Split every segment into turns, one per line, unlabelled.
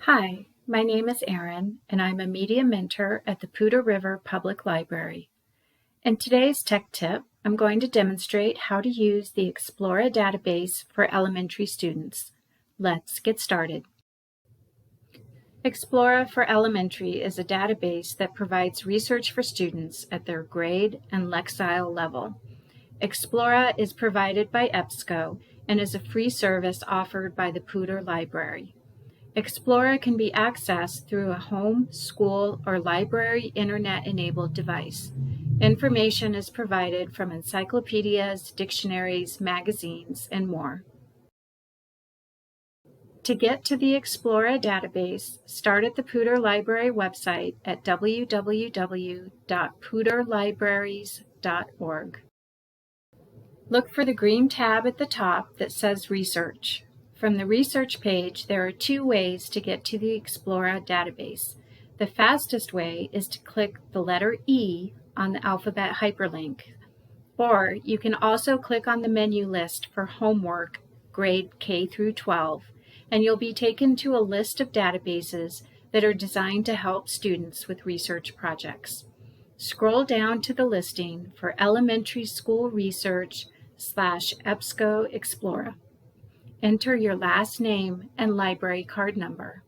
Hi, my name is Erin, and I'm a media mentor at the Poudre River Public Library. In today's tech tip, I'm going to demonstrate how to use the Explora database for elementary students. Let's get started. Explora for Elementary is a database that provides research for students at their grade and Lexile level. Explora is provided by EBSCO and is a free service offered by the Poudre Library. Explora can be accessed through a home, school, or library internet-enabled device. Information is provided from encyclopedias, dictionaries, magazines, and more. To get to the Explora database, start at the Poudre Library website at www.poudrelibraries.org. Look for the green tab at the top that says Research. From the research page, there are two ways to get to the Explora database. The fastest way is to click the letter E on the alphabet hyperlink, or you can also click on the menu list for homework, grade K through 12, and you'll be taken to a list of databases that are designed to help students with research projects. Scroll down to the listing for Elementary School Research /EBSCO Explora. Enter your last name and library card number.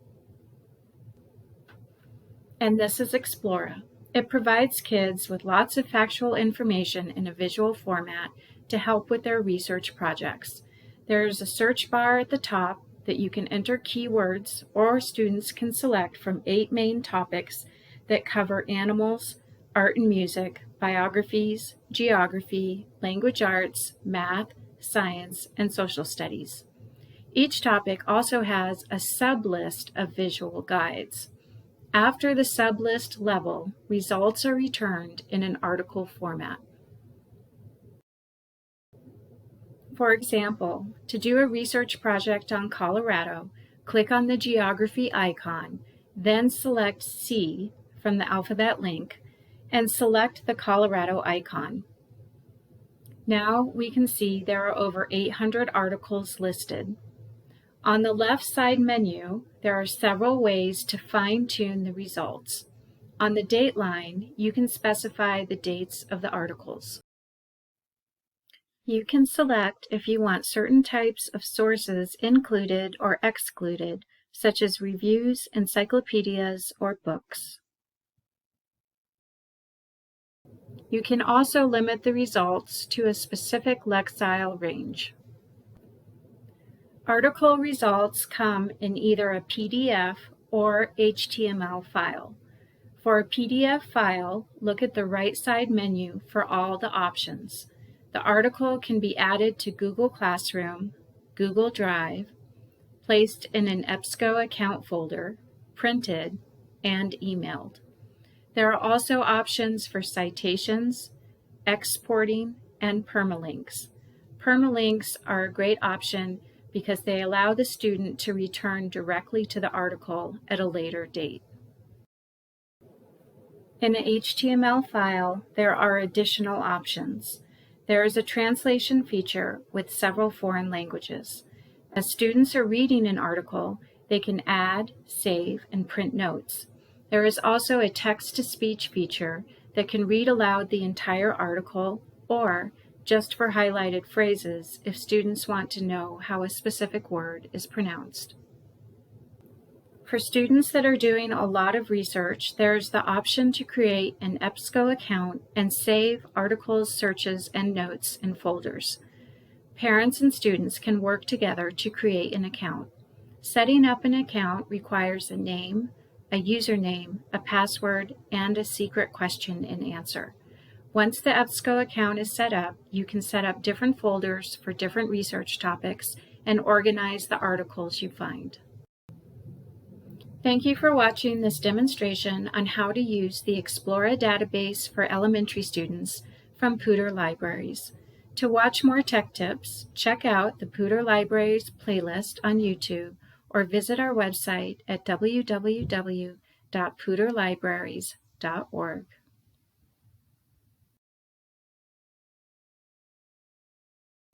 And this is Explora. It provides kids with lots of factual information in a visual format to help with their research projects. There's a search bar at the top that you can enter keywords, or students can select from 8 main topics that cover animals, art and music, biographies, geography, language arts, math, science, and social studies. Each topic also has a sub-list of visual guides. After the sub-list level, results are returned in an article format. For example, to do a research project on Colorado, click on the geography icon, then select C from the alphabet link, and select the Colorado icon. Now we can see there are over 800 articles listed. On the left side menu, there are several ways to fine-tune the results. On the Dateline, you can specify the dates of the articles. You can select if you want certain types of sources included or excluded, such as reviews, encyclopedias, or books. You can also limit the results to a specific Lexile range. Article results come in either a PDF or HTML file. For a PDF file, look at the right side menu for all the options. The article can be added to Google Classroom, Google Drive, placed in an EBSCO account folder, printed, and emailed. There are also options for citations, exporting, and permalinks. Permalinks are a great option because they allow the student to return directly to the article at a later date. In an HTML file, there are additional options. There is a translation feature with several foreign languages. As students are reading an article, they can add, save, and print notes. There is also a text-to-speech feature that can read aloud the entire article, or just for highlighted phrases if students want to know how a specific word is pronounced. For students that are doing a lot of research, there's the option to create an EBSCO account and save articles, searches, and notes in folders. Parents and students can work together to create an account. Setting up an account requires a name, a username, a password, and a secret question and answer. Once the EBSCO account is set up, you can set up different folders for different research topics and organize the articles you find. Thank you for watching this demonstration on how to use the Explora database for elementary students from Poudre Libraries. To watch more tech tips, check out the Poudre Libraries playlist on YouTube or visit our website at www.poudrelibraries.org.